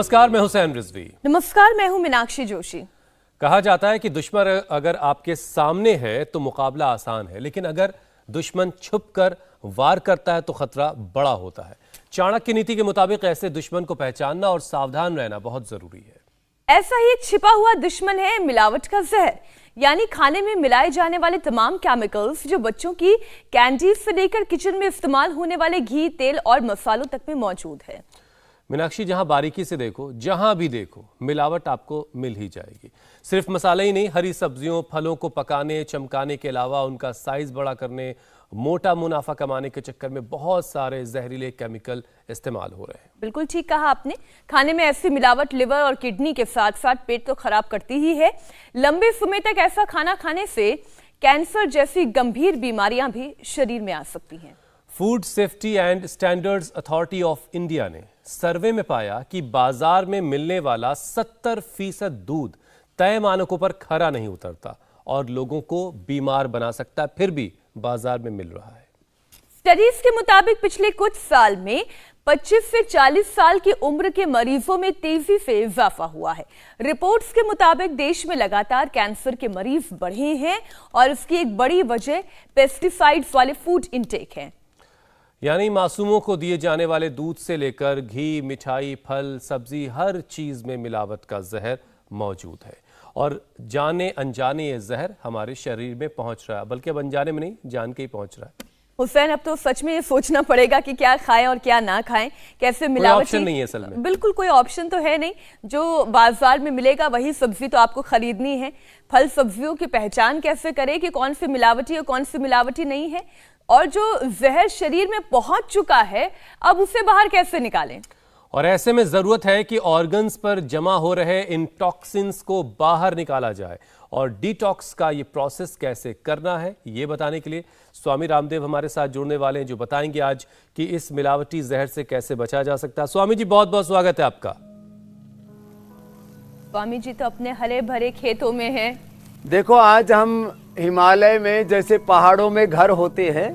नमस्कार, मैं हुसैन रिजवी। नमस्कार, मैं हूं मीनाक्षी जोशी। कहा जाता है कि दुश्मन अगर आपके सामने है तो मुकाबला आसान है, लेकिन अगर दुश्मन छुपकर वार करता है तो खतरा बड़ा होता है। चाणक्य नीति के मुताबिक ऐसे दुश्मन को पहचानना और सावधान रहना बहुत जरूरी है। ऐसा ही एक छिपा हुआ दुश्मन है मिलावट का जहर, यानी खाने में मिलाए जाने वाले तमाम केमिकल्स जो बच्चों की कैंडीज से लेकर किचन में इस्तेमाल होने वाले घी, तेल और मसालों तक में मौजूद है। मीनाक्षी, जहां बारीकी से देखो, जहां भी देखो, मिलावट आपको मिल ही जाएगी। सिर्फ मसाले ही नहीं, हरी सब्जियों, फलों को पकाने, चमकाने के अलावा उनका साइज बड़ा करने, मोटा मुनाफा कमाने के चक्कर में बहुत सारे जहरीले केमिकल इस्तेमाल हो रहे हैं। बिल्कुल ठीक कहा आपने। खाने में ऐसी मिलावट लिवर और किडनी के साथ साथ पेट तो खराब करती ही है। लंबे समय तक ऐसा खाना खाने से कैंसर जैसी गंभीर बीमारियां भी शरीर में आ सकती हैं। Food safety and standards authority of India ने सर्वे में पाया कि बाजार में मिलने वाला 70% दूध तय मानकों पर खरा नहीं उतरता और लोगों को बीमार बना सकता है, फिर भी बाजार में मिल रहा है। स्टडीज के मुताबिक पिछले कुछ साल में 25 से 40 साल की उम्र के मरीजों में तेजी से इजाफा हुआ है। रिपोर्ट्स के मुताबिक देश में लगातार कैंसर के मरीज बढ़े हैं और इसकी एक बड़ी वजह पेस्टिसाइड्स वाले फूड इनटेक है। यानी मासूमों को दिए जाने वाले दूध से लेकर घी, मिठाई, फल, सब्जी, हर चीज में मिलावट का जहर मौजूद है और जाने अनजाने ये जहर हमारे शरीर में पहुंच रहा है, बल्कि अब अनजाने में नहीं, जान के ही पहुंच रहा है। हुसैन, अब तो सच में ये सोचना पड़ेगा कि क्या खाएं और क्या ना खाएं, कैसे मिलावट। ऑप्शन नहीं है असल में। बिल्कुल कोई ऑप्शन तो है नहीं। जो बाजार में मिलेगा वही सब्जी तो आपको खरीदनी है। फल सब्जियों की पहचान कैसे करें कि कौन सी मिलावटी और कौन सी मिलावटी नहीं है, और जो जहर शरीर में पहुंच चुका है अब उसे बाहर कैसे निकालें। और ऐसे में जरूरत है कि ऑर्गन्स पर जमा हो रहे इन टॉक्सिन्स को बाहर निकाला जाए, और डिटॉक्स का ये प्रोसेस कैसे करना है ये बताने के लिए स्वामी रामदेव हमारे साथ जुड़ने वाले हैं, जो बताएंगे आज कि इस मिलावटी जहर से कैसे बचा जा सकता है। स्वामी जी, बहुत बहुत स्वागत है आपका। स्वामी जी तो अपने हरे भरे खेतों में हैं। देखो, आज हम हिमालय में जैसे पहाड़ों में घर होते हैं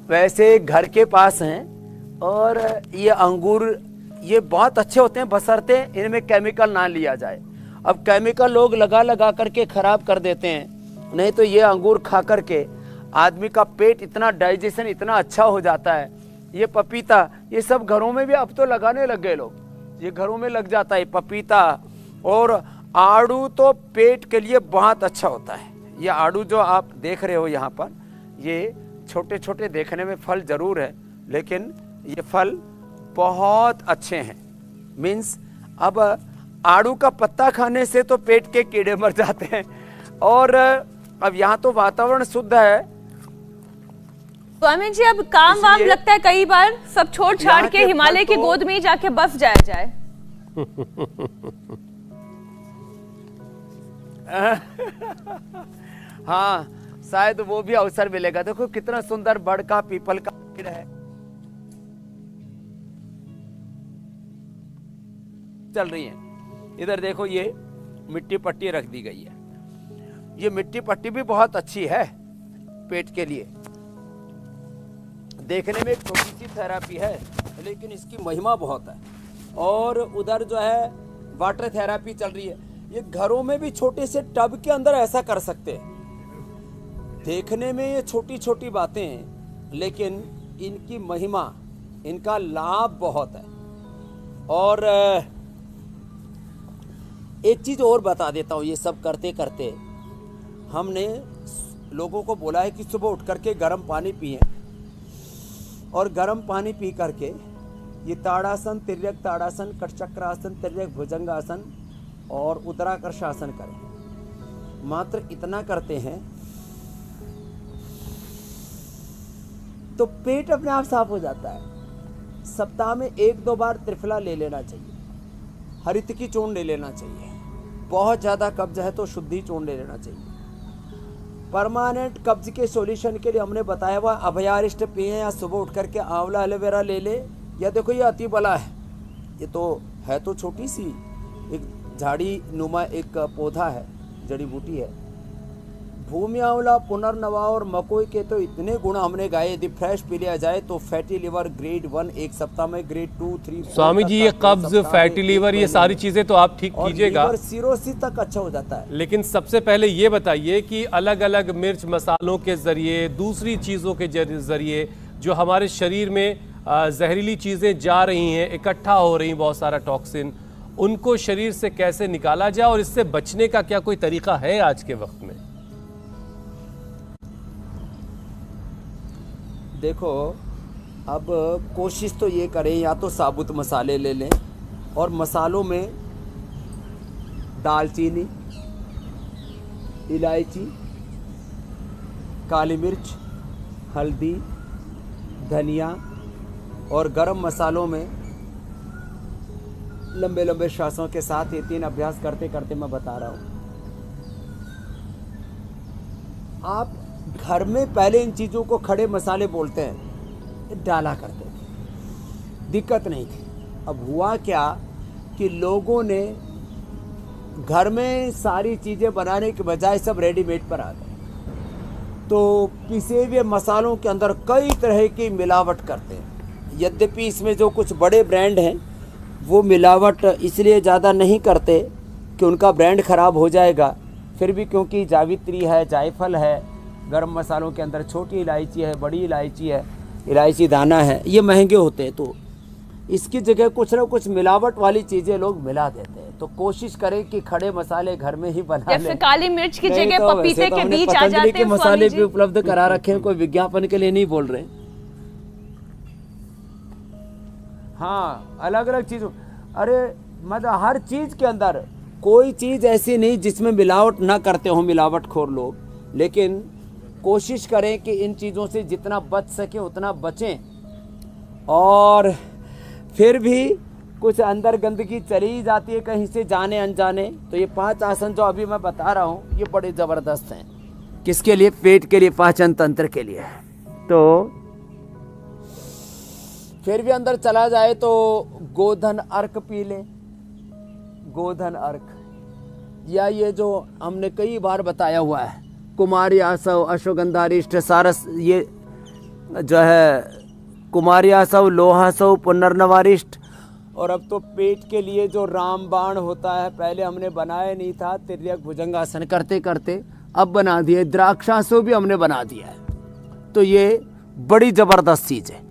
वैसे घर के पास हैं, और ये अंगूर ये बहुत अच्छे होते हैं बशर्ते इनमें केमिकल ना लिया जाए। अब केमिकल लोग लगा लगा करके खराब कर देते हैं, नहीं तो ये अंगूर खा करके आदमी का पेट इतना डाइजेशन इतना अच्छा हो जाता है। ये पपीता, ये सब घरों में भी अब तो लगाने लग गए लोग, ये घरों में लग जाता है पपीता। और आड़ू तो पेट के लिए बहुत अच्छा होता है। ये आड़ू जो आप देख रहे हो यहाँ पर, ये छोटे छोटे देखने में फल जरूर है, लेकिन ये फल बहुत अच्छे हैं। मीन्स अब आड़ू का पत्ता खाने से तो पेट के कीड़े मर जाते हैं। और अब यहाँ तो वातावरण शुद्ध है। स्वामी जी, अब काम वाम लगता है कई बार सब छोड़ छाड़ के हिमालय की गोद में ही जाके बस जाया जाए। हाँ, शायद वो भी अवसर मिलेगा। देखो कितना सुंदर बड़ का पीपल का पेड़ है, चल रही है। इधर देखो, ये मिट्टी पट्टी रख दी गई है। ये मिट्टी पट्टी भी बहुत अच्छी है पेट के लिए। देखने में एक छोटी सी थेरापी है, लेकिन इसकी महिमा बहुत है। और उधर जो है वाटर थेरापी चल रही है। ये घरों में भी छोटे से टब के अंदर ऐसा कर सकते हैं। देखने में ये छोटी छोटी बातें हैं, लेकिन इनकी महिमा, इनका लाभ बहुत है। और एक चीज और बता देता हूँ, ये सब करते करते हमने लोगों को बोला है कि सुबह उठ करके गर्म पानी पिए, और गर्म पानी पी करके ये ताड़ासन, तिर्यक ताड़ासन, कटचक्रासन, तिर्यक भुजंगासन और उत्तराकर्षासन करें। मात्र इतना करते हैं तो पेट अपने आप साफ हो जाता है। सप्ताह में 1-2 बार त्रिफला ले लेना चाहिए, हरित की चूर्ण ले लेना चाहिए। बहुत ज़्यादा कब्ज है तो शुद्धि चूर्ण ले लेना चाहिए। परमानेंट कब्ज के सॉल्यूशन के लिए हमने बताया हुआ अभयारिष्ट पिए, या सुबह उठ करके आंवला एलोवेरा ले ले। या देखो, ये अति बला है, ये तो है तो छोटी सी एक झाड़ी नुमा एक पौधा है, जड़ी बूटी है। भूमि आंवला, पुनर्नवा और मकोई के तो इतने गुण हमने गाए, यदि फ्रेश पी लिया जाए तो फैटी लिवर ग्रेड 1 1 सप्ताह में, ग्रेड 2 3 4 स्वामी जी ये कब्ज, फैटी लीवर, ये सारी चीजें तो आप ठीक कीजिएगा, और सिरोसिस तक अच्छा हो जाता है। लेकिन सबसे पहले ये बताइए कि अलग अलग मिर्च मसालों के जरिए, दूसरी चीजों के जरिए जो हमारे शरीर में जहरीली चीजें जा रही हैं, इकट्ठा हो रही, बहुत सारा टॉक्सिन, उनको शरीर से कैसे निकाला जाए और इससे बचने का क्या कोई तरीका है आज के वक्त में? देखो, अब कोशिश तो ये करें, या तो साबुत मसाले ले लें, और मसालों में दालचीनी, इलायची, काली मिर्च, हल्दी, धनिया, और गरम मसालों में लंबे लंबे श्वासों के साथ ये 3 अभ्यास करते करते मैं बता रहा हूँ। आप घर में पहले इन चीज़ों को खड़े मसाले बोलते हैं, डाला करते थे, दिक्कत नहीं थी। अब हुआ क्या कि लोगों ने घर में सारी चीज़ें बनाने के बजाय सब रेडीमेड पर आ गए, तो पिसे हुए मसालों के अंदर कई तरह की मिलावट करते हैं। यद्यपि इसमें जो कुछ बड़े ब्रांड हैं वो मिलावट इसलिए ज़्यादा नहीं करते कि उनका ब्रांड ख़राब हो जाएगा, फिर भी क्योंकि जावित्री है, जायफल है, गरम मसालों के अंदर छोटी इलायची है, बड़ी इलायची है, इलायची दाना है, ये महंगे होते हैं, तो इसकी जगह कुछ ना कुछ मिलावट वाली चीज़ें लोग मिला देते हैं। तो कोशिश करें कि खड़े मसाले घर में ही बना लें। काली मिर्च की जगह पपीते के बीज आ जाते हैं, मसाले भी उपलब्ध करा रखे हैं, कोई विज्ञापन के लिए नहीं बोल रहे। हाँ, अलग अलग चीज़, अरे मतलब हर चीज़ के अंदर कोई चीज़ ऐसी नहीं जिसमें मिलावट ना करते हो मिलावटखोर लोग, लेकिन कोशिश करें कि इन चीज़ों से जितना बच सके उतना बचें। और फिर भी कुछ अंदर गंदगी चली जाती है कहीं से जाने अनजाने, तो ये 5 आसन जो अभी मैं बता रहा हूँ ये बड़े ज़बरदस्त हैं। किसके लिए? पेट के लिए, पाचन तंत्र के लिए। तो फिर भी अंदर चला जाए तो गोधन अर्क पी लें, गोधन अर्क, या ये जो हमने कई बार बताया हुआ है, कुमारी आसव, अश्वगंधारिष्ट, सारस, ये जो है कुमारी आसव, लोहासव, पुनर्नवारिष्ट। और अब तो पेट के लिए जो रामबाण होता है, पहले हमने बनाया नहीं था, तिर्यक भुजंगासन करते करते अब बना दिए, द्राक्षासव भी हमने बना दिया है। तो ये बड़ी ज़बरदस्त चीज़ है।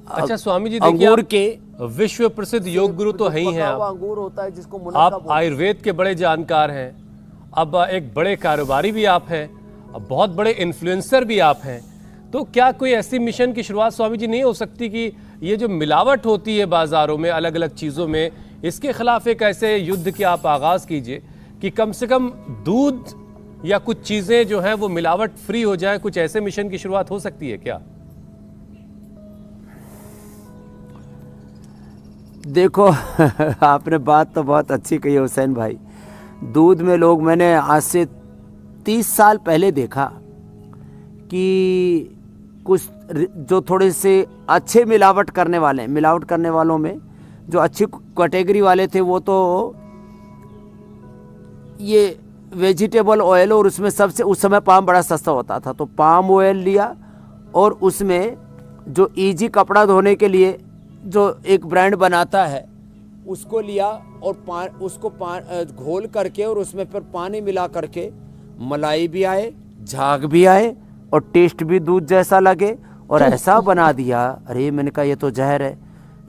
अच्छा स्वामी जी, देखिए अंगूर के विश्व प्रसिद्ध योग गुरु तो है ही हैं आप, अंगूर होता है जिसको आप आयुर्वेद के बड़े जानकार हैं, अब एक बड़े कारोबारी भी आप हैं, अब बहुत बड़े इन्फ्लुएंसर भी आप हैं, तो क्या कोई ऐसी मिशन की शुरुआत स्वामी जी नहीं हो सकती कि ये जो मिलावट होती है बाजारों में अलग अलग चीज़ों में, इसके खिलाफ एक ऐसे युद्ध की आप आगाज़ कीजिए कि कम से कम दूध या कुछ चीज़ें जो हैं वो मिलावट फ्री हो जाए, कुछ ऐसे मिशन की शुरुआत हो सकती है क्या? देखो आपने बात तो बहुत अच्छी कही हुसैन भाई। दूध में लोग, मैंने आज से 30 साल पहले देखा कि कुछ जो थोड़े से अच्छे मिलावट करने वाले हैं, मिलावट करने वालों में जो अच्छी कैटेगरी वाले थे, वो तो ये वेजिटेबल ऑयल, और उसमें सबसे उस समय पाम बड़ा सस्ता होता था, तो पाम ऑयल लिया और उसमें जो इजी कपड़ा धोने के लिए जो एक ब्रांड बनाता है उसको लिया और उसको घोल करके और उसमें फिर पानी मिला करके मलाई भी आए, झाग भी आए और टेस्ट भी दूध जैसा लगे और ऐसा बना दिया। अरे मैंने कहा ये तो जहर है।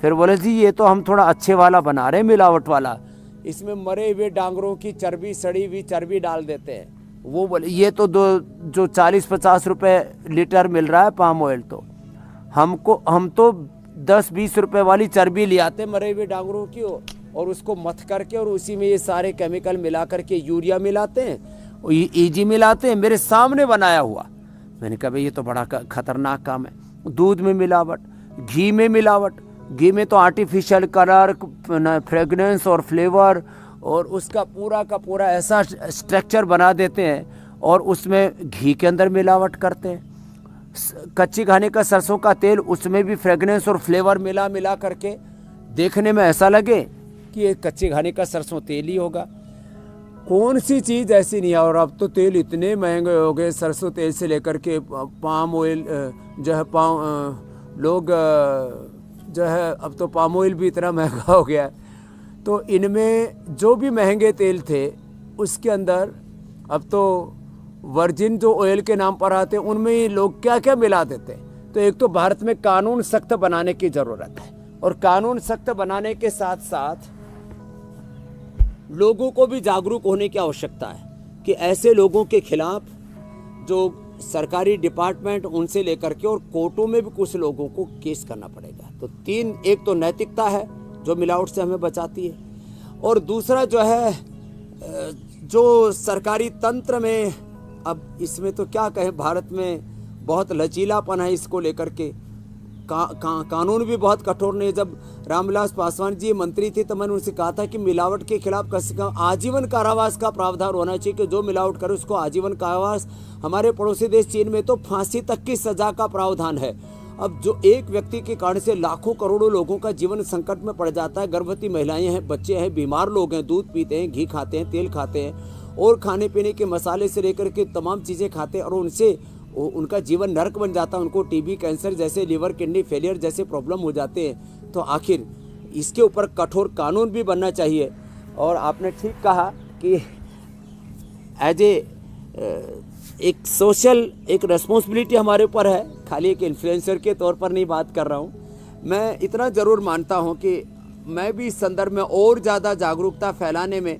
फिर बोले जी ये तो हम थोड़ा अच्छे वाला बना रहे हैं, मिलावट वाला, इसमें मरे हुए डांगरों की चर्बी, सड़ी हुई चर्बी डाल देते हैं। वो बोले ये तो जो 40-50 रुपए लीटर मिल रहा है पाम ऑयल, तो हम तो 10-20 रुपए वाली चर्बी ले आते मरे हुए डांगरों की और उसको मथ करके और उसी में ये सारे केमिकल मिला करके यूरिया मिलाते हैं, ईजी मिलाते हैं, मेरे सामने बनाया हुआ। मैंने कहा भाई ये तो बड़ा खतरनाक काम है। दूध में मिलावट, घी में मिलावट, घी में तो आर्टिफिशियल कलर, फ्रेगनेंस और फ्लेवर और उसका पूरा का पूरा ऐसा स्ट्रक्चर बना देते हैं और उसमें घी के अंदर मिलावट करते हैं। कच्ची घानी का सरसों का तेल, उसमें भी फ्रेगनेंस और फ्लेवर मिला करके देखने में ऐसा लगे कि ये कच्ची घानी का सरसों तेल ही होगा। कौन सी चीज़ ऐसी नहीं है। और अब तो तेल इतने महंगे हो गए, सरसों तेल से लेकर के पाम ऑयल जो है लोग जो है अब तो पाम ऑयल भी इतना महंगा हो गया है। तो इनमें जो भी महंगे तेल थे उसके अंदर अब तो वर्जिन जो ऑयल के नाम पर आते हैं उनमें ही लोग क्या क्या मिला देते हैं। तो एक तो भारत में कानून सख्त बनाने की ज़रूरत है, और कानून सख्त बनाने के साथ साथ लोगों को भी जागरूक होने की आवश्यकता है कि ऐसे लोगों के खिलाफ जो सरकारी डिपार्टमेंट उनसे लेकर के और कोर्टों में भी कुछ लोगों को केस करना पड़ेगा। तो एक तो नैतिकता है जो मिलावट से हमें बचाती है, और दूसरा जो है जो सरकारी तंत्र में, अब इसमें तो क्या कहें, भारत में बहुत लचीलापन है इसको लेकर के। कानून भी बहुत कठोर नहीं है। जब रामविलास पासवान जी मंत्री थे तो मैंने उनसे कहा था कि मिलावट के खिलाफ कम से कम आजीवन कारावास का प्रावधान होना चाहिए कि जो मिलावट करे उसको आजीवन कारावास। हमारे पड़ोसी देश चीन में तो फांसी तक की सजा का प्रावधान है। अब जो एक व्यक्ति के कारण से लाखों करोड़ों लोगों का जीवन संकट में पड़ जाता है, गर्भवती महिलाएं हैं, बच्चे हैं, बीमार लोग हैं, दूध पीते हैं, घी खाते हैं, तेल खाते हैं और खाने पीने के मसाले से लेकर के तमाम चीज़ें खाते हैं, और उनसे उनका जीवन नरक बन जाता है। उनको टीबी, कैंसर जैसे, लिवर किडनी फेलियर जैसे प्रॉब्लम हो जाते हैं। तो आखिर इसके ऊपर कठोर कानून भी बनना चाहिए। और आपने ठीक कहा कि एज एक सोशल एक रेस्पॉन्सिबिलिटी हमारे ऊपर है, खाली एक इन्फ्लुएंसर के तौर पर नहीं बात कर रहा हूँ। मैं इतना ज़रूर मानता हूँ कि मैं भी इस संदर्भ में और ज़्यादा जागरूकता फैलाने में,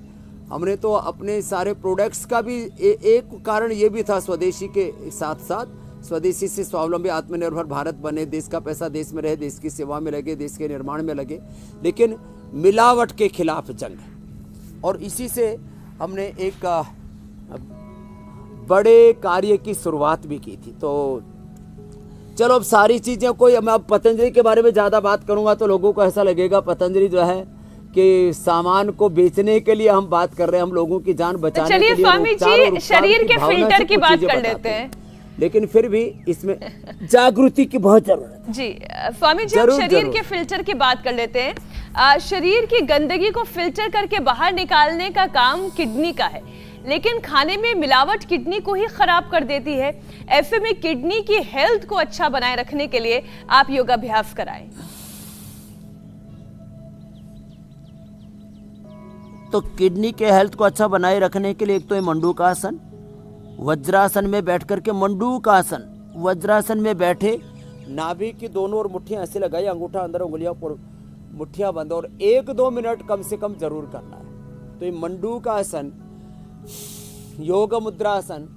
हमने तो अपने सारे प्रोडक्ट्स का भी एक कारण ये भी था, स्वदेशी के साथ साथ स्वदेशी से स्वावलंबी आत्मनिर्भर भारत बने, देश का पैसा देश में रहे, देश की सेवा में लगे, देश के निर्माण में लगे, लेकिन मिलावट के खिलाफ जंग। और इसी से हमने एक बड़े कार्य की शुरुआत भी की थी। तो चलो अब सारी चीज़ें कोई, मैं अब पतंजलि के बारे में ज़्यादा बात करूँगा तो लोगों को ऐसा लगेगा पतंजलि जो है कि सामान को बेचने के लिए हम बात कर रहे हैं, हम लोगों की जान बचाने के लिए। चलिए स्वामी जी, शरीर के फिल्टर की बात कर लेते हैं, लेकिन फिर भी इसमें जागृति की बहुत जरूरत है। जी स्वामी जी, हम शरीर के फिल्टर की बात कर लेते हैं। शरीर की गंदगी को फिल्टर करके बाहर निकालने का काम किडनी का है, लेकिन खाने में मिलावट किडनी को ही खराब कर देती है। ऐसे में किडनी की हेल्थ को अच्छा बनाए रखने के लिए आप योगाभ्यास कराएं। तो किडनी के हेल्थ को अच्छा बनाए रखने के लिए एक तो ये मंडूकासन, वज्रासन में बैठ करके, मंडूकासन वज्रासन में बैठे, नाभि की दोनों ओर मुट्ठियां ऐसे लगाई, अंगूठा अंदर, उंगलियां पर, मुट्ठियां बंद, और 1-2 मिनट कम से कम जरूर करना है। तो ये मंडूकासन, योग मुद्रासन,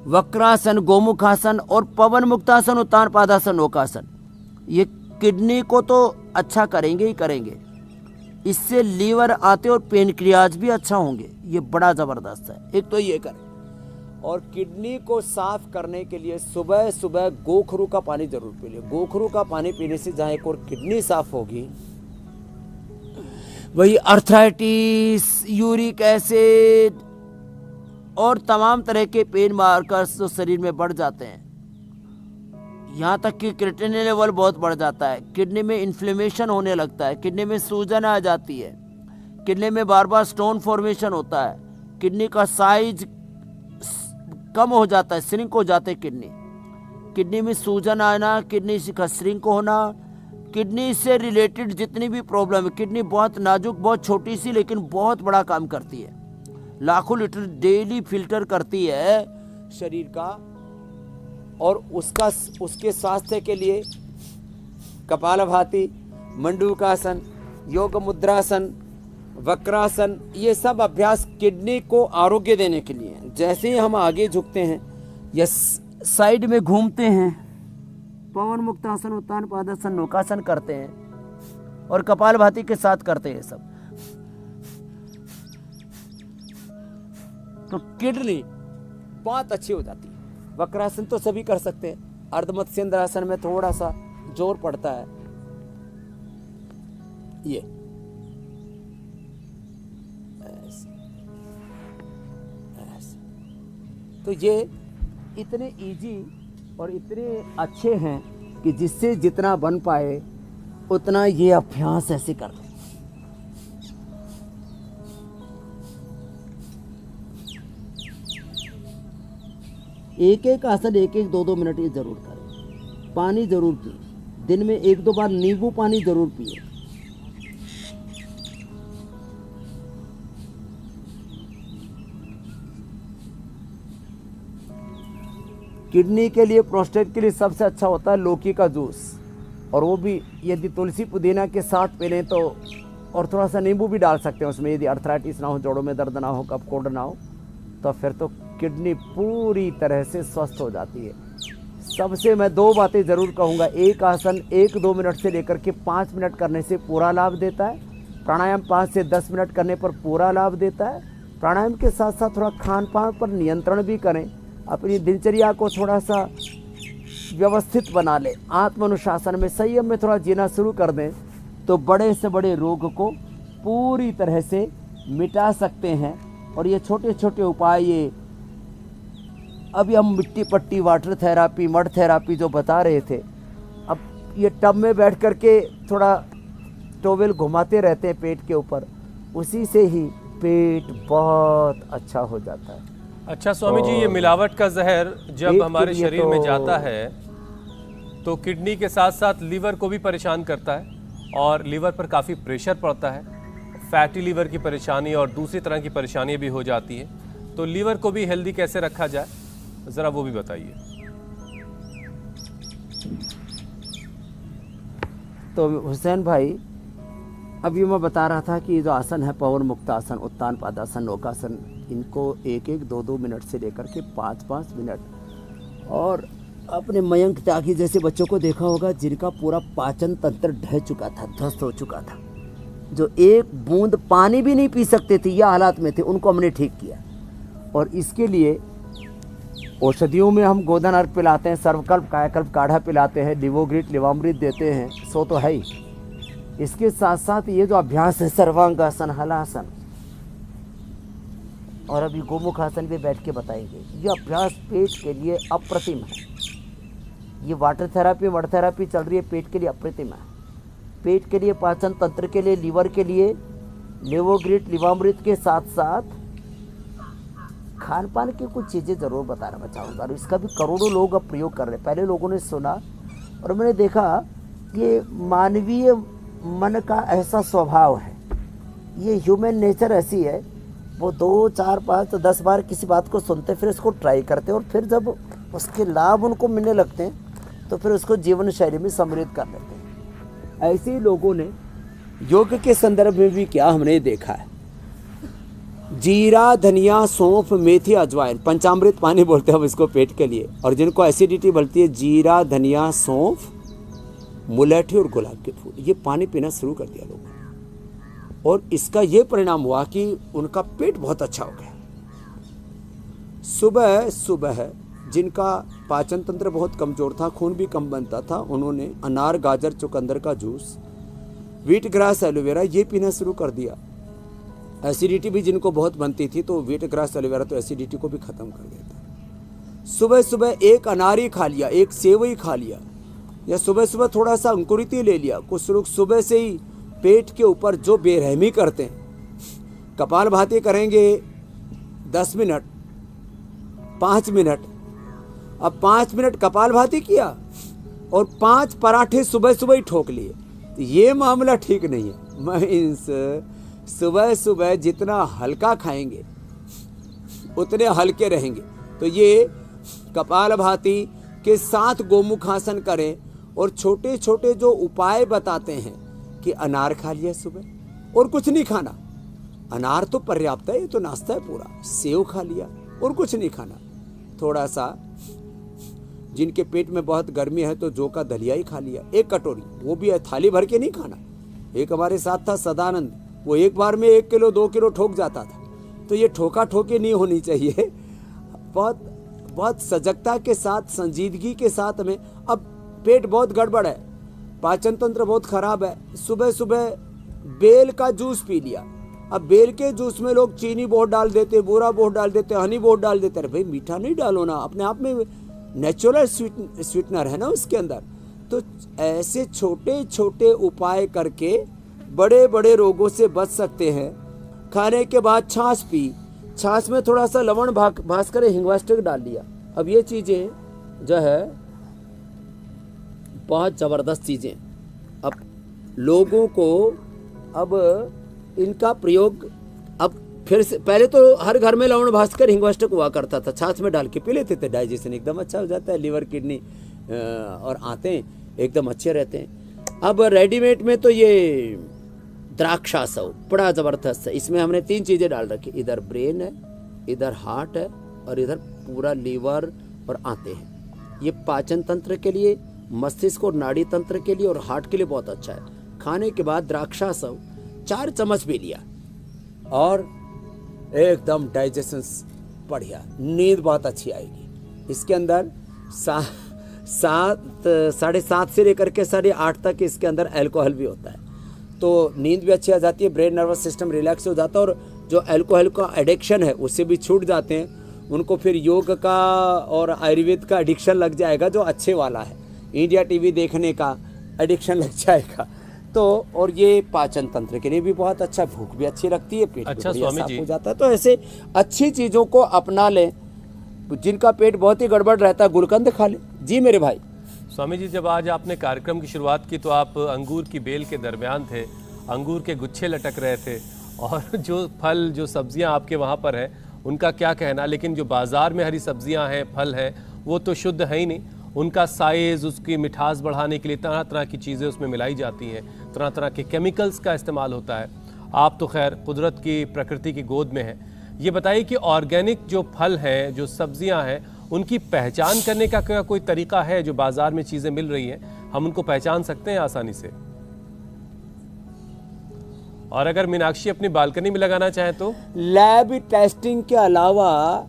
वक्रासन, गोमुखासन और पवन मुक्तासन, उत्तान पादासन, नौकासन, ये किडनी को तो अच्छा करेंगे ही करेंगे। इससे लीवर आते और पेनक्रियाज भी अच्छा होंगे, ये बड़ा जबरदस्त है। एक तो ये करें, और किडनी को साफ करने के लिए सुबह सुबह गोखरू का पानी जरूर पी लें। गोखरू का पानी पीने से जहाँ एक और किडनी साफ होगी, वही अर्थराइटिस, यूरिक एसिड और तमाम तरह के पेन मार्कर्स जो शरीर में बढ़ जाते हैं, यहाँ तक कि क्रिएटिनिन लेवल बहुत बढ़ जाता है, किडनी में इन्फ्लेमेशन होने लगता है, किडनी में सूजन आ जाती है, किडनी में बार बार स्टोन फॉर्मेशन होता है, किडनी का साइज कम हो जाता है, श्रिंक हो जाते हैं किडनी में सूजन आना, किडनी का श्रिंक होना, किडनी से रिलेटेड जितनी भी प्रॉब्लम है। किडनी बहुत नाजुक, बहुत छोटी सी, लेकिन बहुत बड़ा काम करती है, लाखों लीटर डेली फिल्टर करती है शरीर का। और उसके स्वास्थ्य के लिए कपालभाति, मंडूकासन, योग मुद्रासन, वक्रासन, ये सब अभ्यास किडनी को आरोग्य देने के लिए। जैसे ही हम आगे झुकते हैं या साइड में घूमते हैं, पवन मुक्तासन, उत्तान पादासन, नौकासन करते हैं और कपालभाति के साथ करते हैं सब, तो किडनी बहुत अच्छी हो जाती है। वक्रासन तो सभी कर सकते हैं, अर्धमत्स्येंद्रासन में थोड़ा सा जोर पड़ता है। ये ऐसे, ऐसे। तो ये इतने इजी और इतने अच्छे हैं कि जिससे जितना बन पाए उतना ये अभ्यास ऐसे कर लें। एक एक आसन 1-2 मिनट ये जरूर करें। पानी जरूर पिए, दिन में 1-2 बार नींबू पानी जरूर पिए। किडनी के लिए, प्रोस्टेट के लिए सबसे अच्छा होता है लौकी का जूस, और वो भी यदि तुलसी पुदीना के साथ पी लें तो, और थोड़ा सा नींबू भी डाल सकते हैं उसमें, यदि अर्थराइटिस ना हो, जोड़ों में दर्द ना हो, कफ कोल्ड ना हो, तो फिर तो किडनी पूरी तरह से स्वस्थ हो जाती है। सबसे मैं 2 बातें ज़रूर कहूँगा। एक आसन 1-2 मिनट से लेकर के 5 मिनट करने से पूरा लाभ देता है। प्राणायाम 5 से 10 मिनट करने पर पूरा लाभ देता है। प्राणायाम के साथ साथ थोड़ा खान पान पर नियंत्रण भी करें, अपनी दिनचर्या को थोड़ा सा व्यवस्थित बना लें, आत्म अनुशासन में, संयम में थोड़ा जीना शुरू कर दें, तो बड़े से बड़े रोग को पूरी तरह से मिटा सकते हैं। और ये छोटे छोटे उपाय, ये अभी हम मिट्टी पट्टी, वाटर थेरापी, मड थेरापी जो बता रहे थे, अब ये टब में बैठ कर के थोड़ा टॉवेल घुमाते रहते हैं पेट के ऊपर, उसी से ही पेट बहुत अच्छा हो जाता है। अच्छा स्वामी जी, ये मिलावट का जहर जब हमारे शरीर में जाता है तो किडनी के साथ साथ लीवर को भी परेशान करता है, और लीवर पर काफ़ी प्रेशर पड़ता है, फैटी लीवर की परेशानी और दूसरी तरह की परेशानी भी हो जाती है। तो लीवर को भी हेल्दी कैसे रखा जाए, ज़रा वो भी बताइए। तो हुसैन भाई, अभी मैं बता रहा था कि जो आसन है, पवन मुक्त आसन, उत्तान पादासन, नौकासन, इनको 1-2 मिनट से लेकर के 5-5 मिनट। और अपने मयंक त्यागी जैसे बच्चों को देखा होगा जिनका पूरा पाचन तंत्र ढह चुका था, ध्वस्त हो चुका था, जो एक बूंद पानी भी नहीं पी सकते थे, यह हालात में थे, उनको हमने ठीक किया। और इसके लिए औषधियों में हम गोधन अर्क पिलाते हैं, सर्वकल्प कायाकल्प काढ़ा पिलाते हैं, लिवोग्रिट लिवामृत देते हैं, सो तो है ही। इसके साथ साथ ये जो अभ्यास है, सर्वांगासन, हलासन, और अभी गोमुख आसन भी बैठ के बताएंगे, ये अभ्यास पेट के लिए अप्रतिम है। ये वाटर थेरापी, मड थेरापी चल रही है, पेट के लिए अप्रतिम है। पेट के लिए, पाचन तंत्र के लिए, लीवर के लिए लिवोग्रिट लिवामृत के साथ साथ खान पान की कुछ चीज़ें ज़रूर बताना चाहूँगा। और इसका भी करोड़ों लोग अब प्रयोग कर रहे हैं। पहले लोगों ने सुना और मैंने देखा, ये मानवीय मन का ऐसा स्वभाव है, ये ह्यूमन नेचर ऐसी है, वो 2, 4, 5, 10 बार किसी बात को सुनते, फिर इसको ट्राई करते, और फिर जब उसके लाभ उनको मिलने लगते हैं तो फिर उसको जीवन शैली में सम्मिलित कर लेते हैं। ऐसे ही लोगों ने योग के संदर्भ में भी क्या हमने देखा है, जीरा, धनिया, सौंफ, मेथी, अजवाइन, पंचामृत पानी बोलते हैं हम इसको पेट के लिए। और जिनको एसिडिटी बढ़ती है, जीरा, धनिया, सौंफ, मुलेठी और गुलाब के फूल, ये पानी पीना शुरू कर दिया लोगों ने, और इसका ये परिणाम हुआ कि उनका पेट बहुत अच्छा हो गया। सुबह सुबह जिनका पाचन तंत्र बहुत कमजोर था, खून भी कम बनता था, उन्होंने अनार, गाजर, चुकंदर का जूस, व्हीट ग्रास, एलोवेरा ये पीना शुरू कर दिया। एसिडिटी भी जिनको बहुत बनती थी, तो व्हीट ग्रास एलोवेरा तो एसिडिटी को भी खत्म कर देता। सुबह सुबह एक अनारी खा लिया, एक सेवई खा लिया, या सुबह सुबह थोड़ा सा अंकुरित ले लिया। कुछ लोग सुबह से ही पेट के ऊपर जो बेरहमी करते हैं, कपालभाति करेंगे 10 मिनट, 5 मिनट, अब 5 मिनट कपालभाति किया और 5 पराठे सुबह सुबह ही ठोक लिए, तो ये मामला ठीक नहीं है। मीन्स सुबह सुबह जितना हल्का खाएंगे उतने हल्के रहेंगे। तो ये कपालभाति के साथ गोमुखासन करें, और छोटे छोटे जो उपाय बताते हैं कि अनार खा लिया सुबह और कुछ नहीं खाना, अनार तो पर्याप्त है, ये तो नाश्ता है पूरा, सेव खा लिया और कुछ नहीं खाना, थोड़ा सा जिनके पेट में बहुत गर्मी है तो जौ का दलिया ही खा लिया 1 कटोरी, वो भी थाली भर के नहीं खाना। एक हमारे साथ था सदानंद, वो एक बार में 1 किलो 2 किलो ठोक जाता था, तो ये ठोका ठोकी नहीं होनी चाहिए। बहुत बहुत सजगता के साथ, संजीदगी के साथ में। अब पेट बहुत गड़बड़ है, पाचन तंत्र बहुत खराब है, सुबह सुबह बेल का जूस पी लिया। अब बेल के जूस में लोग चीनी बहुत डाल देते, बूरा बहुत डाल देते, हनी बहुत डाल देते। अरे भाई मीठा नहीं डालो ना, अपने आप में नेचुरल स्वीटनर है ना उसके अंदर। तो ऐसे छोटे छोटे उपाय करके बड़े बड़े रोगों से बच सकते हैं। खाने के बाद छाछ पी, छाछ में थोड़ा सा लवण भास्कर हिंगवाष्टक डाल लिया, अब ये चीज़ें जो है बहुत ज़बरदस्त चीज़ें, अब लोगों को अब इनका प्रयोग अब फिर से, पहले तो हर घर में लवण भास्कर हिंगवाष्टक हुआ करता था, छाछ में डाल के पी लेते थे, डाइजेशन एकदम अच्छा हो जाता है, लीवर किडनी और आंतें एकदम अच्छे रहते हैं। अब रेडीमेड में तो ये द्राक्षासव बड़ा ज़बरदस्त है, इसमें हमने 3 चीज़ें डाल रखी, इधर ब्रेन है, इधर हार्ट है और इधर पूरा लीवर और आंतें हैं। ये पाचन तंत्र के लिए, मस्तिष्क और नाड़ी तंत्र के लिए और हार्ट के लिए बहुत अच्छा है। खाने के बाद द्राक्षासव 4 चम्मच पी लिया और एकदम डाइजेशन बढ़िया, नींद बहुत अच्छी आएगी। इसके अंदर 7:30 से लेकर के 8:30 तक इसके अंदर अल्कोहल भी होता है, तो नींद भी अच्छी आ जाती है, ब्रेन नर्वस सिस्टम रिलैक्स हो जाता है और जो अल्कोहल का एडिक्शन है उससे भी छूट जाते हैं। उनको फिर योग का और आयुर्वेद का एडिक्शन लग जाएगा जो अच्छे वाला है, इंडिया टीवी देखने का एडिक्शन लग जाएगा। तो और ये पाचन तंत्र के लिए भी बहुत अच्छा, भूख भी अच्छी लगती है, पेट अच्छा भी बढ़िया स्वामी साफ जी, हो जाता है। तो ऐसे अच्छी चीज़ों को अपना लें, जिनका पेट बहुत ही गड़बड़ रहता है गुलकंद खा लें। जी मेरे भाई। स्वामी जी, जब आज आपने कार्यक्रम की शुरुआत की तो आप अंगूर की बेल के दरमियान थे, अंगूर के गुच्छे लटक रहे थे और जो फल जो सब्जियां आपके वहाँ पर है उनका क्या कहना, लेकिन जो बाज़ार में हरी सब्जियां हैं, फल हैं, वो तो शुद्ध है ही नहीं। उनका साइज़, उसकी मिठास बढ़ाने के लिए तरह तरह की चीज़ें उसमें मिलाई जाती हैं, तरह तरह के केमिकल्स का इस्तेमाल होता है। आप तो खैर कुदरत की, प्रकृति की गोद में हैं। ये बताइए कि ऑर्गेनिक जो फल हैं, जो सब्जियां हैं, उनकी पहचान करने का क्या कोई तरीका है? जो बाजार में चीज़ें मिल रही हैं, हम उनको पहचान सकते हैं आसानी से? और अगर मीनाक्षी अपनी बालकनी में लगाना चाहे तो? लैब टेस्टिंग के अलावा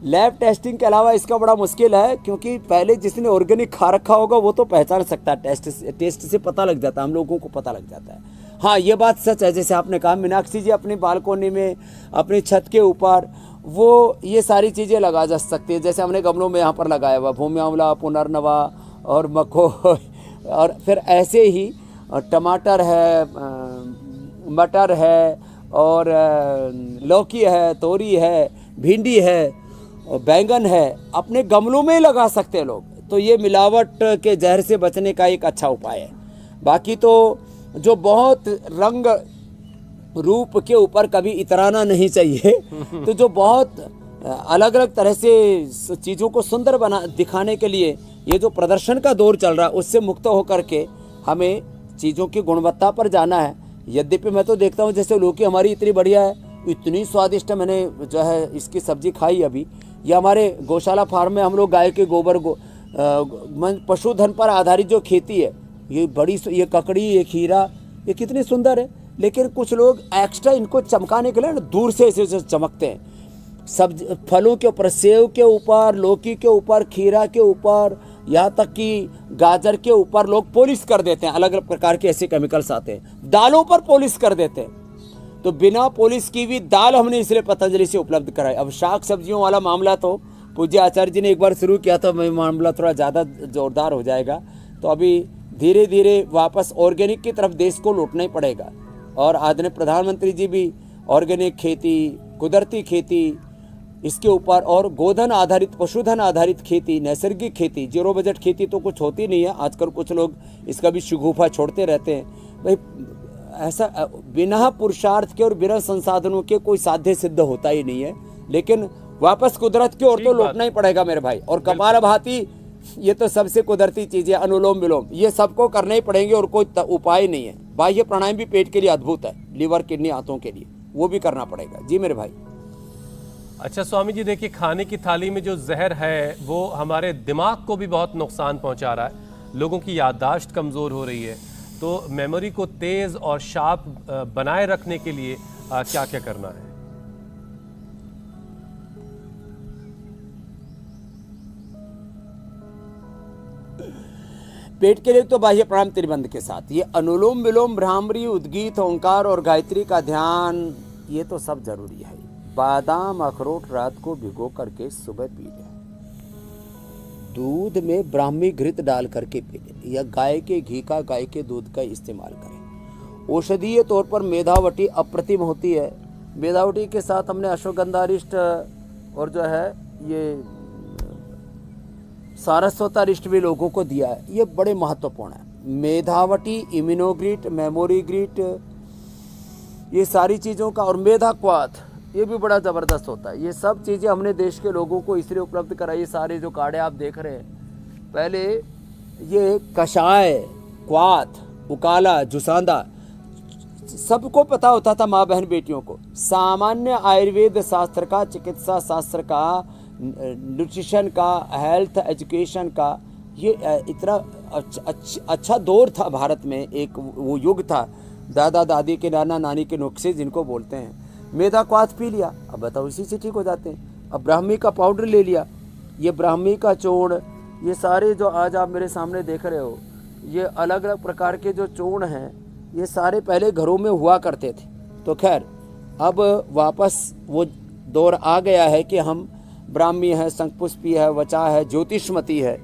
लैब टेस्टिंग के अलावा इसका बड़ा मुश्किल है, क्योंकि पहले जिसने ऑर्गेनिक खा रखा होगा वो तो पहचान सकता है, टेस्ट से पता लग जाता है, हम लोगों को पता लग जाता है। हाँ, ये बात सच है, जैसे आपने कहा मीनाक्षी जी अपनी बालकोनी में, अपनी छत के ऊपर वो ये सारी चीज़ें लगा जा सकती है। जैसे हमने गमलों में यहाँ पर लगाया हुआ भूमि आंवला, पुनर्नवा और मक्खो और फिर ऐसे ही टमाटर है, मटर है और लौकी है, तोरी है, भिंडी है और बैंगन है, अपने गमलों में ही लगा सकते हैं लोग। तो ये मिलावट के जहर से बचने का एक अच्छा उपाय है। बाकी तो जो बहुत रंग रूप के ऊपर कभी इतराना नहीं चाहिए तो जो बहुत अलग अलग तरह से चीज़ों को सुंदर बना दिखाने के लिए ये जो प्रदर्शन का दौर चल रहा है उससे मुक्त होकर के हमें चीज़ों की गुणवत्ता पर जाना है। यद्यपि मैं तो देखता हूँ जैसे लौकी हमारी इतनी बढ़िया है, इतनी स्वादिष्ट है, मैंने जो है इसकी सब्जी खाई अभी। ये हमारे गौशाला फार्म में हम लोग गाय के गोबर पशुधन पर आधारित जो खेती है, ये बड़ी, ये ककड़ी, ये खीरा, ये कितनी सुंदर है। लेकिन कुछ लोग एक्स्ट्रा इनको चमकाने के लिए ना दूर से ऐसे चमकते हैं। सब्जी फलों के ऊपर, सेव के ऊपर, लौकी के ऊपर, खीरा के ऊपर, यहाँ तक कि गाजर के ऊपर लोग पॉलिश कर देते हैं। अलग अलग प्रकार के ऐसे केमिकल्स आते हैं, दालों पर पॉलिश कर देते हैं। तो बिना पॉलिश की भी दाल हमने इसलिए पतंजलि से उपलब्ध कराई। अब शाक सब्जियों वाला मामला तो पूज्य आचार्य जी ने एक बार शुरू किया था, मामला थोड़ा ज़्यादा जोरदार हो जाएगा। तो अभी धीरे धीरे वापस ऑर्गेनिक की तरफ देश को लौटना ही पड़ेगा। और आदरणीय प्रधानमंत्री जी भी ऑर्गेनिक खेती, कुदरती खेती, इसके ऊपर और गोधन आधारित, पशुधन आधारित खेती, नैसर्गिक खेती, जीरो बजट खेती तो कुछ होती नहीं है आजकल। कुछ लोग इसका भी शगुफा छोड़ते रहते हैं। भाई ऐसा बिना पुरुषार्थ के और बिना संसाधनों के कोई साध्य सिद्ध होता ही नहीं है। लेकिन वापस कुदरत की ओर तो लौटना ही पड़ेगा मेरे भाई। और कपालभाति ये तो सबसे कुदरती चीज़ है, अनुलोम विलोम, ये सबको करने ही पड़ेंगे और कोई उपाय नहीं है। बाह्य प्राणायाम भी पेट के लिए अद्भुत है, लीवर, किडनी, आंतों के लिए, वो भी करना पड़ेगा। जी मेरे भाई। अच्छा स्वामी जी, देखिए खाने की थाली में जो जहर है वो हमारे दिमाग को भी बहुत नुकसान पहुंचा रहा है। लोगों की याददाश्त कमज़ोर हो रही है। तो मेमोरी को तेज़ और शार्प बनाए रखने के लिए क्या क्या करना है? पेट के लिए तो बाह्य प्राणायाम त्रिबंध के साथ ये अनुलोम विलोम, भ्रामरी, उद्गीत, ओंकार और गायत्री का ध्यान, ये तो सब जरूरी है। बादाम अखरोट रात को भिगो करके सुबह पी लें। दूध में ब्राह्मी घृत डाल करके पी लें, या गाय के घी का, गाय के दूध का इस्तेमाल करें। औषधीय तौर पर मेधावटी अप्रतिम होती है। मेधावटी के साथ हमने अश्वगंधा अरिष्ट और जो है ये सारस्वता रिष्ट भी लोगों को दिया है, ये बड़े महत्वपूर्ण है। मेधावटी, इम्यूनोग्रिड, मेमोरी ग्रिड, ये सारी चीज़ों का, और मेधा क्वाथ ये भी बड़ा ज़बरदस्त होता है। ये सब चीज़ें हमने देश के लोगों को इसलिए उपलब्ध कराई। सारे जो काढ़े आप देख रहे हैं, पहले ये कषाय, क्वाथ, उकाला, जुसांदा सबको पता होता था, माँ बहन बेटियों को। सामान्य आयुर्वेद शास्त्र का, चिकित्सा शास्त्र का, न्यूट्रिशन का, हेल्थ एजुकेशन का, ये इतना अच्छा दौर था भारत में। एक वो युग था, दादा दादी के, नाना नानी के नुस्खे जिनको बोलते हैं। मेधा क्वाथ पी लिया, अब बताओ इसी से ठीक हो जाते हैं। अब ब्राह्मी का पाउडर ले लिया, ये ब्राह्मी का चूर्ण, ये सारे जो आज आप मेरे सामने देख रहे हो, ये अलग अलग प्रकार के जो चूर्ण हैं, ये सारे पहले घरों में हुआ करते थे। तो खैर अब वापस वो दौर आ गया है कि हम ब्राह्मी है, शंखपुष्पी है, वचा है, ज्योतिषमती है,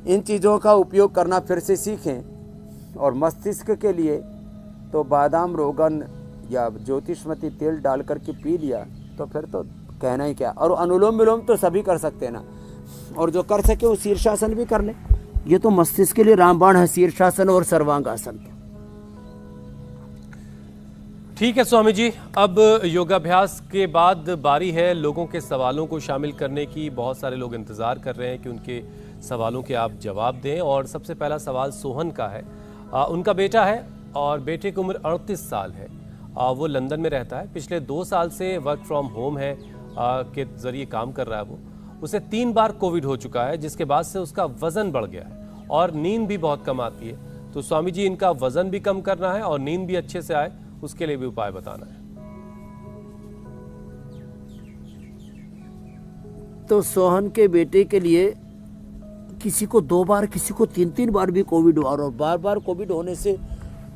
इन चीज़ों का उपयोग करना फिर से सीखें। और मस्तिष्क के लिए तो बादाम रोगन या ज्योतिषमती तेल डाल करके पी लिया तो फिर तो कहना ही क्या। और अनुलोम विलोम तो सभी कर सकते हैं ना, और जो कर सके वो शीर्षासन भी कर ले। ये तो मस्तिष्क के लिए रामबाण है, शीर्षासन और सर्वांगासन। ठीक है स्वामी जी, अब योगाभ्यास के बाद बारी है लोगों के सवालों को शामिल करने की। बहुत सारे लोग इंतजार कर रहे हैं कि उनके सवालों के आप जवाब दें। और सबसे पहला सवाल सोहन का है। उनका बेटा है और बेटे की उम्र 38 साल है। वो लंदन में रहता है, पिछले 2 साल से वर्क फ्रॉम होम है के जरिए काम कर रहा है। वो उसे 3 बार कोविड हो चुका है, जिसके बाद से उसका वजन बढ़ गया है और नींद भी बहुत कम आती है। तो स्वामी जी, इनका वजन भी कम करना है और नींद भी अच्छे से आए, उसके लिए भी उपाय बताना है। तो सोहन के बेटे के लिए किसी को 2 बार, किसी को 3-3 बार भी कोविड हुआ, और बार बार कोविड होने से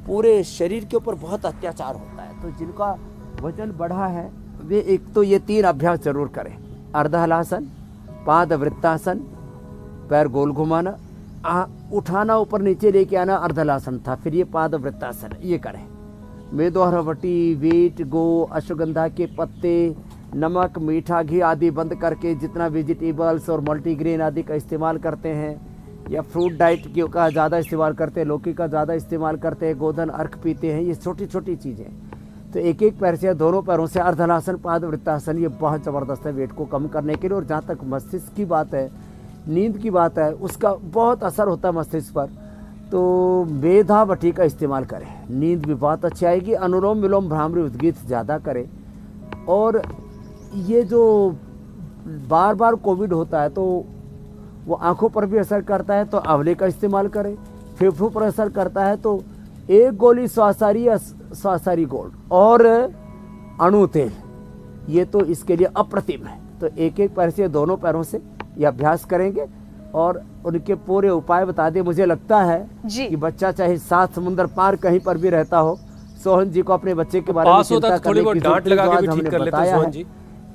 पूरे शरीर के ऊपर बहुत अत्याचार होता है। तो जिनका वजन बढ़ा है वे एक तो ये 3 अभ्यास जरूर करें। अर्धहलासन, पाद वृत्तासन, पैर गोल घुमाना, उठाना, ऊपर नीचे लेके आना, अर्धहलासन था, फिर ये पाद वृत्तासन, ये करें। मेदोहरवटी, वीट, गो, अश्वगंधा के पत्ते, नमक, मीठा, घी आदि बंद करके जितना वेजिटेबल्स और मल्टीग्रेन आदि का इस्तेमाल करते हैं, या फ्रूट डाइट का ज़्यादा इस्तेमाल करते हैं, लौकी का ज़्यादा इस्तेमाल करते हैं, गोधन अर्क पीते हैं, ये छोटी छोटी चीज़ें। तो एक एक पैर से, दोनों पैरों से अर्धहलासन, पाद वृत्तासन, ये बहुत ज़बरदस्त है वेट को कम करने के लिए। और जहाँ तक मस्तिष्क की बात है, नींद की बात है, उसका बहुत असर होता है मस्तिष्क पर। तो मेधावटी का इस्तेमाल करें, नींद भी बहुत अच्छी आएगी। अनुलोम विलोम भ्रामरी उद्गीत ज़्यादा करें। और ये जो बार बार कोविड होता है तो वो आंखों पर भी असर करता है, तो आंवले का इस्तेमाल करें। फेफड़ों पर असर करता है तो 1 गोली स्वासारी या स्वासारी गोल्ड और अणु तेल, ये तो इसके लिए अप्रतिम है। तो एक एक पैर से, दोनों पैरों से ये अभ्यास करेंगे और उनके पूरे उपाय बता दें। मुझे लगता है कि बच्चा चाहे 7 समुंदर पार कहीं पर भी रहता हो, सोहन जी को अपने बच्चे के बारे में चिंता करने की जरूरत है। आज हमने बताया है,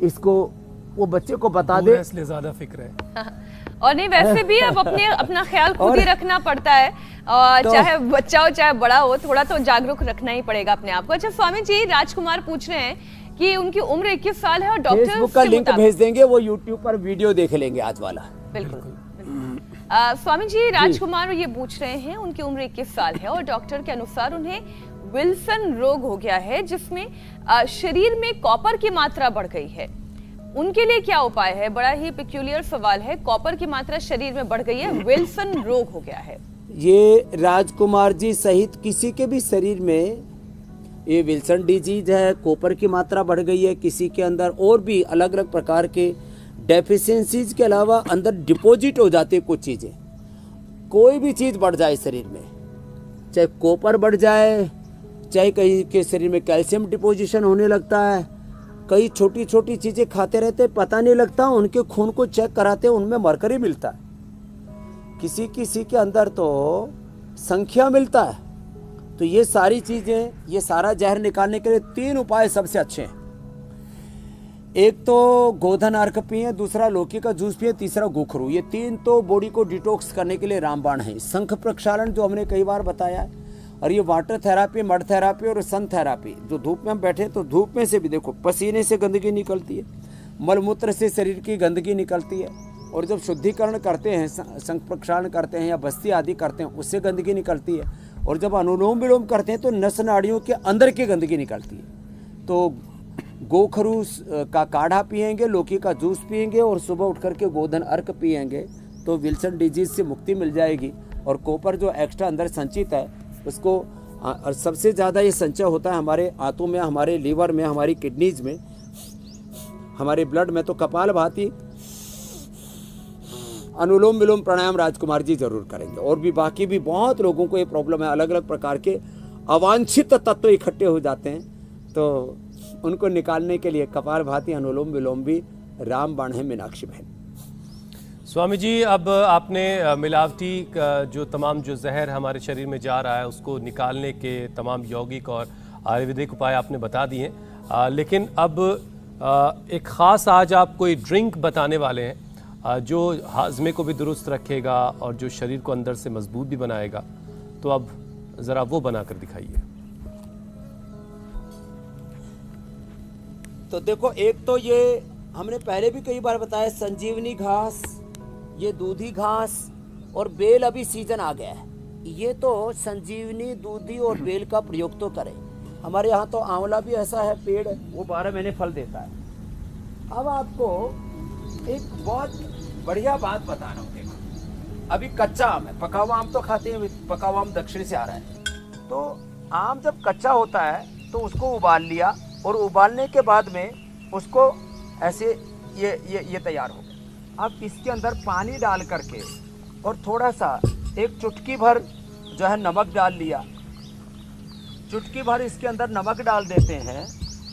इसको वो बच्चे को बता दे, इसलिए ज्यादा फिक्र है। और नहीं, वैसे भी अब अपना ख्याल खुद ही रखना पड़ता है, और तो, चाहे बच्चा हो चाहे बड़ा हो, थोड़ा तो जागरूक रखना ही पड़ेगा अपने आप को। अच्छा स्वामी जी, राजकुमार पूछ रहे हैं कि उनकी उम्र 21 साल है और डॉक्टर फेसबुक का लिंक भेज देंगे, वो यूट्यूब पर वीडियो देख लेंगे आज वाला। बिल्कुल। स्वामी जी, राजकुमार ये पूछ रहे हैं, उनकी उम्र 21 साल है और डॉक्टर के अनुसार उन्हें विल्सन रोग हो गया है, जिसमें शरीर में कॉपर की मात्रा बढ़ गई है। उनके लिए क्या उपाय है? बड़ा ही पेक्यूलियर सवाल है। कॉपर की मात्रा शरीर में बढ़ गई है, विल्सन रोग हो गया है। ये राजकुमार जी सहित किसी के भी शरीर में ये विल्सन डिजीज है, कॉपर की मात्रा बढ़ गई है किसी के अंदर, और भी अलग अलग प्रकार के डेफिशिएंसीज के अलावा अंदर डिपॉजिट हो जाते कुछ चीज़ें। कोई भी चीज़ बढ़ जाए शरीर में, चाहे कॉपर बढ़ जाए, चाहे कहीं के शरीर में कैल्शियम डिपोजिशन होने लगता है, कई छोटी छोटी चीज़ें खाते रहते पता नहीं लगता, उनके खून को चेक कराते उनमें मरकरी मिलता है, किसी किसी के अंदर तो संख्या मिलता है। तो ये सारी चीज़ें, ये सारा जहर निकालने के लिए 3 उपाय सबसे अच्छे हैं। एक तो गोधन अर्क पिए, दूसरा लौकी का जूस पिए, तीसरा गोखरू। ये 3 तो बॉडी को डिटॉक्स करने के लिए रामबाण है। शंख प्रक्षालन जो हमने कई बार बताया है, और ये वाटर थेरापी, मड थेरापी और सन थेरापी, जो धूप में हम बैठे तो धूप में से भी देखो पसीने से गंदगी निकलती है, मलमूत्र से शरीर की गंदगी निकलती है, और जब शुद्धिकरण करते हैं, संख प्रक्षालन करते हैं या बस्ती आदि करते हैं, उससे गंदगी निकलती है। और जब अनुलोम विलोम करते हैं तो नस नाड़ियों के अंदर की गंदगी निकलती है। तो गोखरू का काढ़ा पिएंगे, लौकी का जूस पिएंगे और सुबह उठ करके गोधन अर्क पिएंगे तो विल्सन डिजीज से मुक्ति मिल जाएगी। और कॉपर जो एक्स्ट्रा अंदर संचित है उसको, और सबसे ज़्यादा ये संचय होता है हमारे आंतों में, हमारे लीवर में, हमारी किडनीज में, हमारे ब्लड में। तो कपालभाति, अनुलोम विलोम प्राणायाम राजकुमार जी जरूर करेंगे। और भी बाकी भी बहुत लोगों को ये प्रॉब्लम है, अलग अलग प्रकार के अवांछित तत्व इकट्ठे हो जाते हैं, तो उनको निकालने के लिए कपालभाति, अनुलोम विलोम भी रामबाण है मीनाक्षी बहन। स्वामी जी, अब आपने मिलावटी जो तमाम जो जहर हमारे शरीर में जा रहा है उसको निकालने के तमाम यौगिक और आयुर्वेदिक उपाय आपने बता दिए हैं, लेकिन अब एक ख़ास आज आप कोई ड्रिंक बताने वाले हैं जो हाजमे को भी दुरुस्त रखेगा और जो शरीर को अंदर से मजबूत भी बनाएगा। तो अब ज़रा वो बना कर दिखाइए। तो देखो, एक तो ये हमने पहले भी कई बार बताया, संजीवनी घास, ये दूधी घास और बेल अभी सीजन आ गया है। ये तो संजीवनी, दूधी और बेल का प्रयोग तो करें। हमारे यहाँ तो आंवला भी ऐसा है पेड़, वो 12 महीने फल देता है। अब आपको एक बहुत बढ़िया बात बता रहा हूँ। देखो, अभी कच्चा आम है, पका हुआ आम तो खाते हैं, पका हुआ आम दक्षिण से आ रहा है। तो आम जब कच्चा होता है तो उसको उबाल लिया, और उबालने के बाद में उसको ऐसे ये तैयार हो गया। अब इसके अंदर पानी डाल करके और थोड़ा सा एक चुटकी भर जो है नमक डाल लिया, चुटकी भर इसके अंदर नमक डाल देते हैं,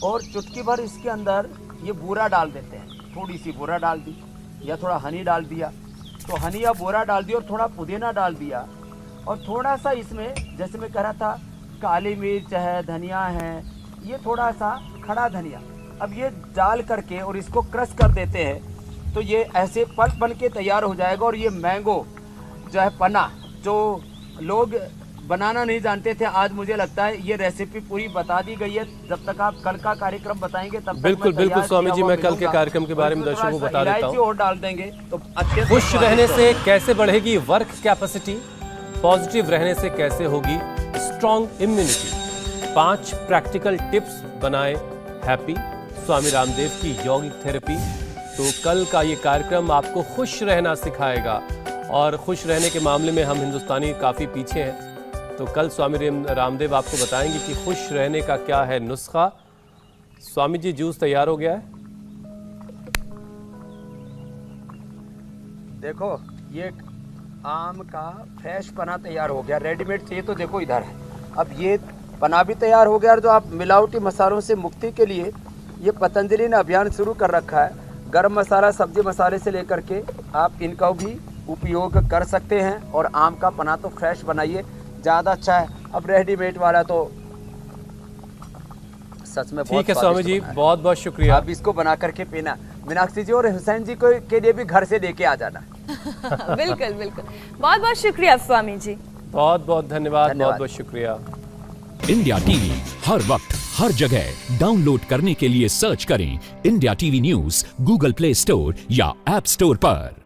और चुटकी भर इसके अंदर ये बूरा डाल देते हैं। थोड़ी सी बूरा डाल दी या थोड़ा हनी डाल दिया, तो हनी या बोरा डाल दिया, और थोड़ा पुदीना डाल दिया, और थोड़ा सा इसमें, जैसे मैं कह रहा था, काली मिर्च है, धनिया है, ये थोड़ा सा खड़ा धनिया, अब ये डाल करके और इसको क्रश कर देते हैं, तो ये ऐसे पल्प बन के तैयार हो जाएगा। और ये मैंगो जो है पना, जो लोग बनाना नहीं जानते थे, आज मुझे लगता है ये रेसिपी पूरी बता दी गई है। जब तक आप कल का कार्यक्रम बताएंगे तब तक बिल्कुल बिल्कुल स्वामी जी, मैं कल के कार्यक्रम के बारे में दर्शकों को बता देता हूँ। और डाल देंगे तो अच्छे। खुश रहने से कैसे बढ़ेगी वर्क कैपेसिटी, पॉजिटिव रहने से कैसे होगी स्ट्रॉन्ग इम्यूनिटी, 5 प्रैक्टिकल टिप्स बनाए हैप्पी, स्वामी रामदेव की यौगिक थेरेपी। तो कल का ये कार्यक्रम आपको खुश रहना सिखाएगा, और खुश रहने के मामले में हम हिंदुस्तानी काफ़ी पीछे हैं। तो कल स्वामी रामदेव आपको बताएंगे कि खुश रहने का क्या है नुस्खा। स्वामी जी, जूस तैयार हो गया है। देखो, ये आम का फ्रेश पना तैयार हो गया, रेडीमेड चाहिए तो देखो इधर है। अब ये पना भी तैयार हो गया, और जो आप मिलावटी मसालों से मुक्ति के लिए ये पतंजलि ने अभियान शुरू कर रखा है। गरम मसाला, सब्जी मसाले से लेकर के आप इनका भी उपयोग कर सकते हैं। और आम का पना तो फ्रेश बनाइए, ज़्यादा अच्छा है। अब रेडीमेड वाला तो सच में ठीक है स्वामी जी, बहुत बहुत शुक्रिया। आप इसको बना करके पीना। मीनाक्षी जी और हुसैन जी को के लिए भी घर से लेके आ जाना। बिल्कुल बिल्कुल, बहुत बहुत शुक्रिया स्वामी जी, बहुत बहुत धन्यवाद, बहुत बहुत शुक्रिया। इंडिया टीवी हर वक्त हर जगह डाउनलोड करने के लिए सर्च करें India TV news Google play store या ऐप स्टोर पर।